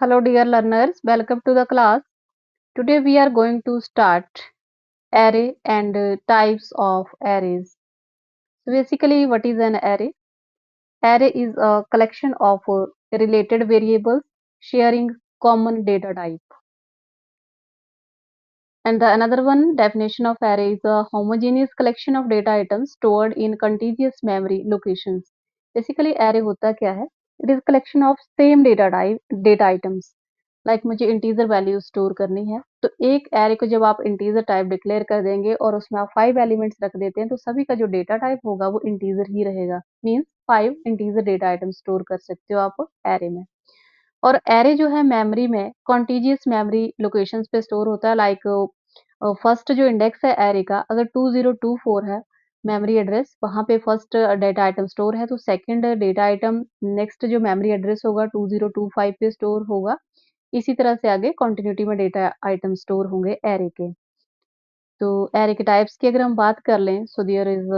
Hello dear learners, welcome to the class. Today we are going to start array and types of arrays. So basically what is an array? Array is a collection of related variables sharing common data type. And the another one definition of array is a homogeneous collection of data items stored in contiguous memory locations. Basically array होता क्या है? It is collection of same data items. Like मुझे integer value store करनी है तो एक array को जब आप इंटीजर टाइप डिक्लेयर कर देंगे और उसमें आप 5 एलिमेंट्स रख देते हैं तो सभी का जो डेटा टाइप होगा वो इंटीजर ही रहेगा means 5 integer data item store कर सकते हो आप एरे में और एरे जो है मेमोरी में कॉन्टिजियस मेमोरी लोकेशंस पे स्टोर होता है लाइक फर्स्ट जो इंडेक्स है एरे का अगर 2024 है मेमोरी एड्रेस वहां पे फर्स्ट डेटा आइटम स्टोर है तो सेकंड डेटा आइटम नेक्स्ट जो मेमोरी एड्रेस होगा 2025 पे स्टोर होगा इसी तरह से आगे कंटिन्यूटी में डेटा आइटम स्टोर होंगे एरे के तो एरे के टाइप्स की अगर हम बात कर लें so there is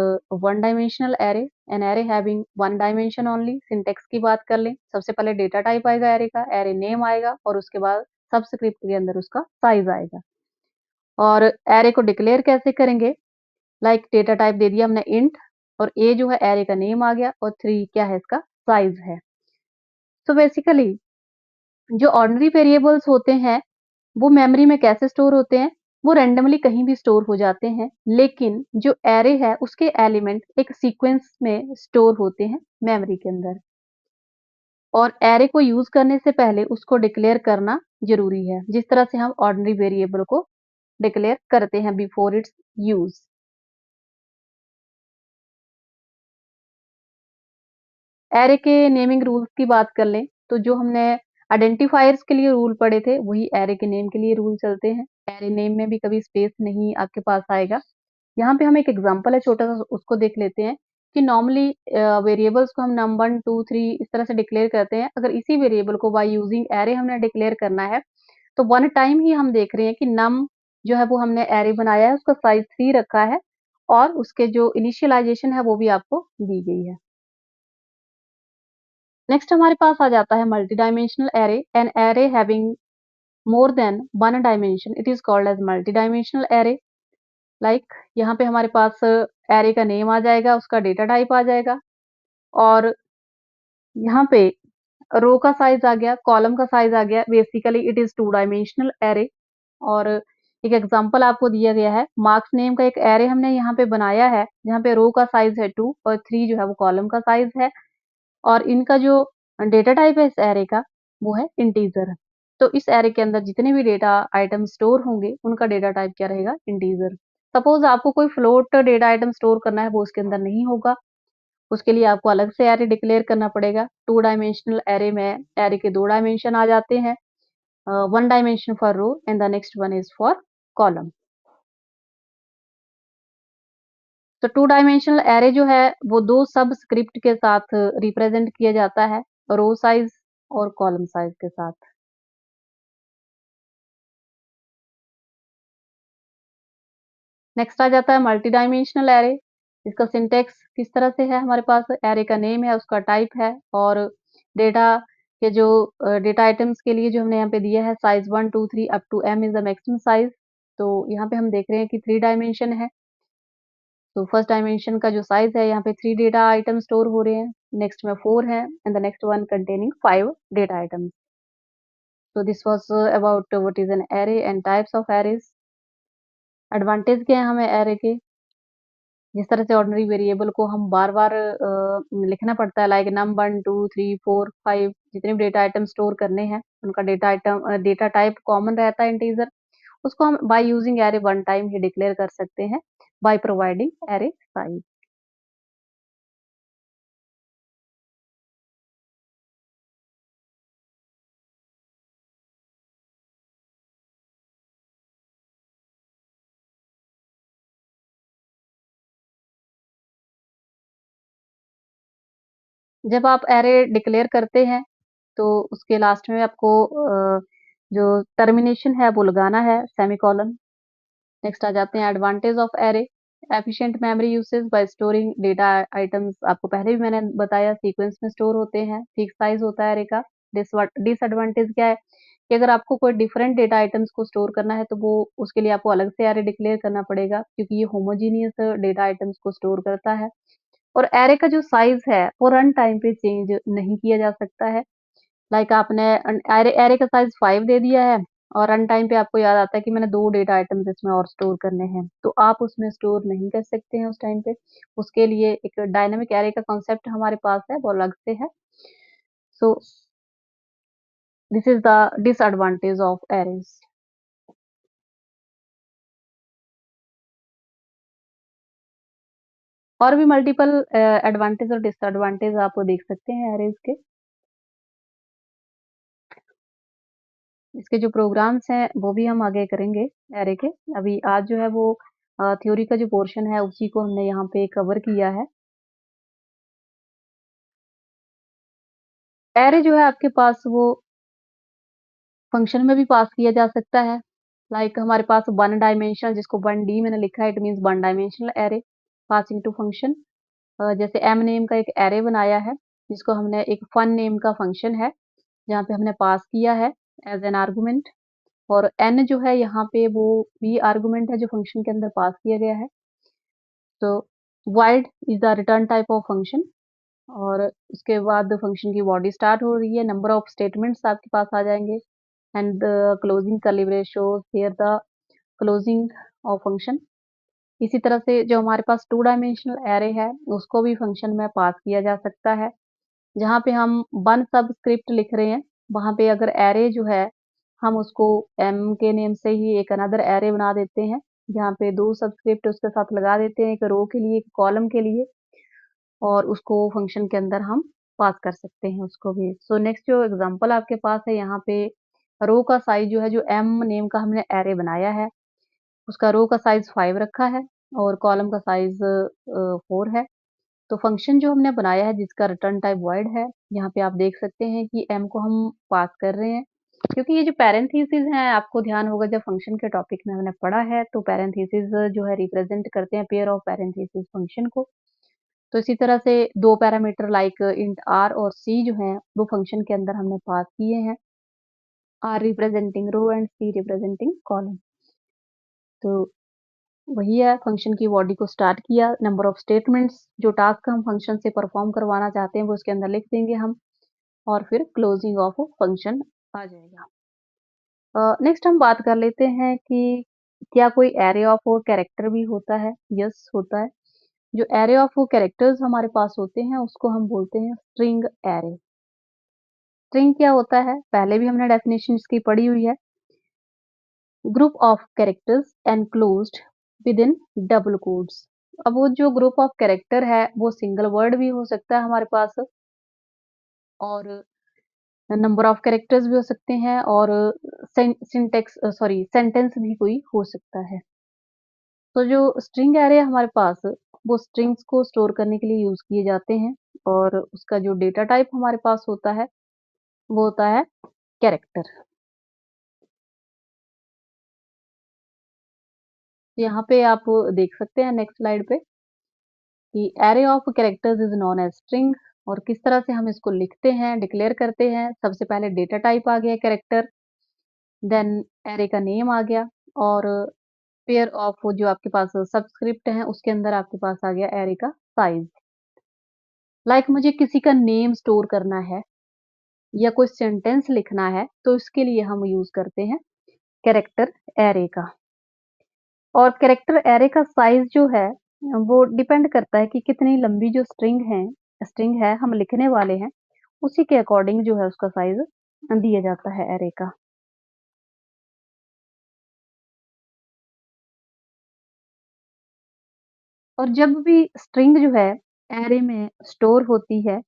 one dimensional array an array having one dimension only syntax की बात कर लें सबसे पहले डेटा टाइप आएगा एरे का एरे नेम आएगा और उसके बाद सबस्क्रिप्ट के अंदर उसका साइज आएगा और एरे को डिक्लेयर कैसे करेंगे लाइक डेटा टाइप दे दिया हमने इंट और ए जो है एरे का नेम आ गया और 3 क्या है इसका साइज है तो बेसिकली जो ऑर्डिनरी वेरिएबल्स होते हैं वो मेमोरी में कैसे स्टोर होते हैं वो रैंडमली कहीं भी स्टोर हो जाते हैं लेकिन जो एरे है उसके एलिमेंट एक सीक्वेंस में स्टोर होते हैं मेमोरी के अंदर और एरे को यूज करने से पहले उसको डिक्लेयर करना जरूरी है जिस तरह से हम ऑर्डिनरी वेरिएबल को डिक्लेयर करते हैं बिफोर इट्स यूज एरे के नेमिंग रूल्स की बात कर लें तो जो हमने आइडेंटिफायर्स के लिए रूल पढ़े थे वही एरे के नेम के लिए रूल चलते हैं एरे नेम में भी कभी स्पेस नहीं आपके पास आएगा यहाँ पे हम एक एग्जांपल है छोटा सा उसको देख लेते हैं कि नॉर्मली वेरिएबल्स को हम नम 1 2 3 इस तरह से डिक्लेयर करते हैं अगर इसी वेरिएबल को बाय यूजिंग एरे हमने डिक्लेयर करना है तो वन टाइम ही हम देख रहे हैं कि नम जो है वो हमने एरे बनाया है उसका साइज 3 रखा है और उसके जो इनिशियलाइजेशन है वो भी आपको दी गई है नेक्स्ट हमारे पास आ जाता है multi dimensional array an array having more than one dimension it is called as multi dimensional array like यहाँ पे हमारे पास एरे का नेम आ जाएगा उसका डेटा टाइप आ जाएगा और यहाँ पे रो का साइज आ गया कॉलम का साइज आ गया basically it is to dimensional array और एक एग्जांपल आपको दिया गया है मार्क्स नेम का एक एरे हमने यहाँ पे बनाया है जहाँ पे रो का साइज है 2 और 3 जो है वो कॉलम का साइज है और इनका जो डेटा टाइप है इस एरे का वो है इंटीजर तो इस एरे के अंदर जितने भी डेटा आइटम स्टोर होंगे उनका डेटा टाइप क्या रहेगा इंटीजर सपोज आपको कोई फ्लोट डेटा आइटम स्टोर करना है वो उसके अंदर नहीं होगा उसके लिए आपको अलग से एरे डिक्लेयर करना पड़ेगा टू डायमेंशनल एरे में एरे के दो डायमेंशन आ जाते हैं one dimension for row and the next one is for column तो टू डायमेंशनल एरे जो है वो दो सब स्क्रिप्ट के साथ रिप्रेजेंट किया जाता है रो साइज और कॉलम साइज के साथ नेक्स्ट आ जाता है मल्टी डायमेंशनल एरे इसका सिंटेक्स किस तरह से है हमारे पास एरे का नेम है उसका टाइप है और डेटा के जो डेटा आइटम्स के लिए जो हमने यहाँ पे दिया है size 1 2 3 up to M is the maximum size तो यहाँ पे हम देख रहे हैं कि 3 डायमेंशन है तो फर्स्ट डायमेंशन का जो साइज है यहाँ पे 3 डेटा आइटम स्टोर हो रहे हैं नेक्स्ट में 4 है and the next one containing 5 data items so this was about what is an array and types of arrays advantage क्या है हमें एरे के जिस तरह से ऑर्डिनरी वेरिएबल को हम बार-बार लिखना पड़ता है लाइक नम 1 2 3 4 5 जितने भी डेटा आइटम स्टोर करने हैं उनका डेटा टाइप कॉमन रहता है इंटीजर उसको हम by using array one time he declare कर सकते हैं बाय प्रोवाइडिंग एरे साइज जब आप एरे डिक्लेयर करते हैं तो उसके लास्ट में आपको जो टर्मिनेशन है वो लगाना है सेमीकोलन नेक्स्ट आ जाते हैं advantage of array efficient memory usage bye storing data items आपको पहले भी मैंने बताया सीक्वेंस में स्टोर होते हैं फिक्स साइज होता है एरे का डिसएडवांटेज क्या है कि अगर आपको कोई डिफरेंट डेटा आइटम्स को स्टोर करना है तो वो उसके लिए आपको अलग से एरे डिक्लेयर करना पड़ेगा क्योंकि ये होमोजीनियस डेटा आइटम्स को स्टोर करता है। और एरे का जो साइज है वो रन टाइम पे चेंज नहीं किया जा सकता है। लाइक आपने एरे एरे का साइज 5 दे दिया है और रन टाइम पे आपको याद आता है कि मैंने 2 डेटा आइटम्स इसमें और स्टोर करने हैं, तो आप उसमें स्टोर नहीं कर सकते हैं उस टाइम पे। उसके लिए एक डायनामिक एरे का कॉन्सेप्ट हमारे पास है, वो अलग से है। So this is the disadvantage of arrays. और भी मल्टीपल एडवांटेज और डिसएडवांटेज आप देख सकते हैं एरेज़ के। इसके जो प्रोग्राम्स हैं वो भी हम आगे करेंगे एरे के। अभी आज जो है वो थ्योरी का जो पोर्शन है उसी को हमने यहाँ पे कवर किया है। एरे जो है आपके पास वो फंक्शन में भी पास किया जा सकता है। लाइक हमारे पास वन डायमेंशनल जिसको 1D मैंने लिखा है, it means one dimensional array passing to function. जैसे एम नेम का एक एरे बनाया है जिसको हमने एक फन नेम का फंक्शन है जहाँ पे हमने पास किया है एज एन आर्गुमेंट। और एन जो है यहाँ पे वो भी आर्गुमेंट है जो फंक्शन के अंदर पास किया गया है। तो wide is the return type of function. और उसके बाद फंक्शन की बॉडी स्टार्ट हो रही है, नंबर ऑफ स्टेटमेंट्स आपके पास आ जाएंगे and the closing curly brace shows here the closing of function. इसी तरह से जो हमारे पास टू डायमेंशनल एरे है उसको भी फंक्शन में पास किया जा सकता है। जहाँ पे हम वन सबस्क्रिप्ट लिख रहे हैं वहाँ पे अगर एरे जो है हम उसको एम के नेम से ही एक अनदर एरे बना देते हैं जहाँ पे दो सबस्क्रिप्ट उसके साथ लगा देते हैं, एक रो के लिए एक कॉलम के लिए, और उसको फंक्शन के अंदर हम पास कर सकते हैं उसको भी। सो नेक्स्ट जो एग्जांपल आपके पास है यहाँ पे रो का साइज जो है, जो एम नेम का हमने एरे बनाया है उसका रो का साइज 5 रखा है और कॉलम का साइज 4 है। तो फंक्शन जो हमने बनाया है जिसका रिटर्न टाइप वॉइड है, यहाँ पे आप देख सकते हैं कि एम को हम पास कर रहे हैं क्योंकि ये जो पैरेंथेसिस हैं आपको ध्यान होगा जब फंक्शन के टॉपिक में हमने पढ़ा है तो पैरेंथेसिस जो है रिप्रेजेंट करते हैं पेयर ऑफ पैरेंथेसिस फंक्शन को। तो इसी तरह से दो पैरामीटर लाइक इंट आर और सी जो हैं वो फंक्शन के अंदर हमने पास किए हैं, R representing row and C representing column. तो वही है, फंक्शन की बॉडी को स्टार्ट किया, नंबर ऑफ स्टेटमेंट्स जो टास्क हम फंक्शन से परफॉर्म करवाना चाहते हैं वो उसके अंदर लिख देंगे हम, और फिर क्लोजिंग ऑफ फंक्शन आ जाएगा। नेक्स्ट हम बात कर लेते हैं कि क्या कोई एरे ऑफ कैरेक्टर भी होता है। यस होता है। जो एरे ऑफ कैरेक्टर्स हमारे पास होते हैं उसको हम बोलते हैं स्ट्रिंग एरे। स्ट्रिंग क्या होता है पहले भी हमने डेफिनेशन इसकी पढ़ी हुई है, group of characters enclosed with in double quotes. अब वो जो ग्रुप ऑफ कैरेक्टर है वो सिंगल वर्ड भी हो सकता है हमारे पास, और नंबर ऑफ कैरेक्टर्स भी हो सकते हैं, और सिंटेक्स सॉरी सेंटेंस भी कोई हो सकता है। तो जो स्ट्रिंग एरे हमारे पास वो स्ट्रिंग्स को स्टोर करने के लिए यूज किए जाते हैं, और उसका जो डेटा टाइप हमारे पास होता है वो होता है कैरेक्टर। यहाँ पे आप देख सकते हैं नेक्स्ट स्लाइड पे कि array of characters is known as string. और किस तरह से हम इसको लिखते हैं, डिक्लेयर करते हैं। सबसे पहले डेटा टाइप आ गया कैरेक्टर, देन एरे का नेम आ गया, और पेयर ऑफ जो आपके पास सबस्क्रिप्ट है उसके अंदर आपके पास आ गया एरे का साइज। लाइक मुझे किसी का नेम स्टोर करना है या कोई सेंटेंस लिखना है तो इसके लिए हम यूज करते हैं कैरेक्टर एरे का। और कैरेक्टर एरे का साइज जो है वो डिपेंड करता है कि कितनी लंबी जो स्ट्रिंग है हम लिखने वाले हैं, उसी के अकॉर्डिंग जो है उसका साइज दिया जाता है एरे का। और जब भी स्ट्रिंग जो है एरे में स्टोर होती है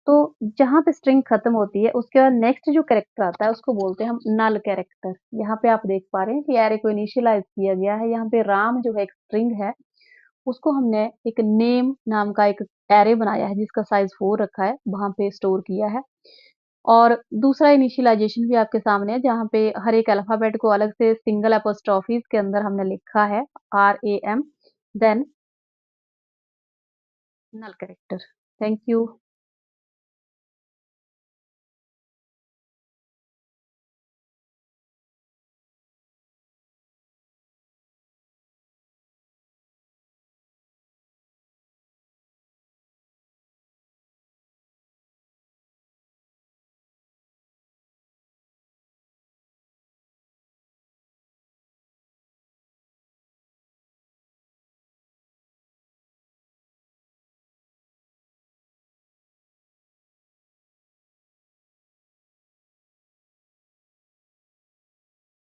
तो जहाँ पे स्ट्रिंग खत्म होती है उसके बाद नेक्स्ट जो कैरेक्टर आता है उसको बोलते हैं हम नल कैरेक्टर। यहाँ पे आप देख पा रहे हैं कि एरे को इनिशियलाइज किया गया है। यहाँ पे राम जो है एक स्ट्रिंग है, उसको हमने एक नेम नाम का एक एरे बनाया है जिसका साइज 4 रखा है, वहां पे स्टोर किया है। और दूसरा इनिशियलाइजेशन भी आपके सामने है जहाँ पे हर एक अल्फाबेट को अलग से सिंगल अपोस्ट्रोफीज के अंदर हमने लिखा है RAM, then null character. Thank you.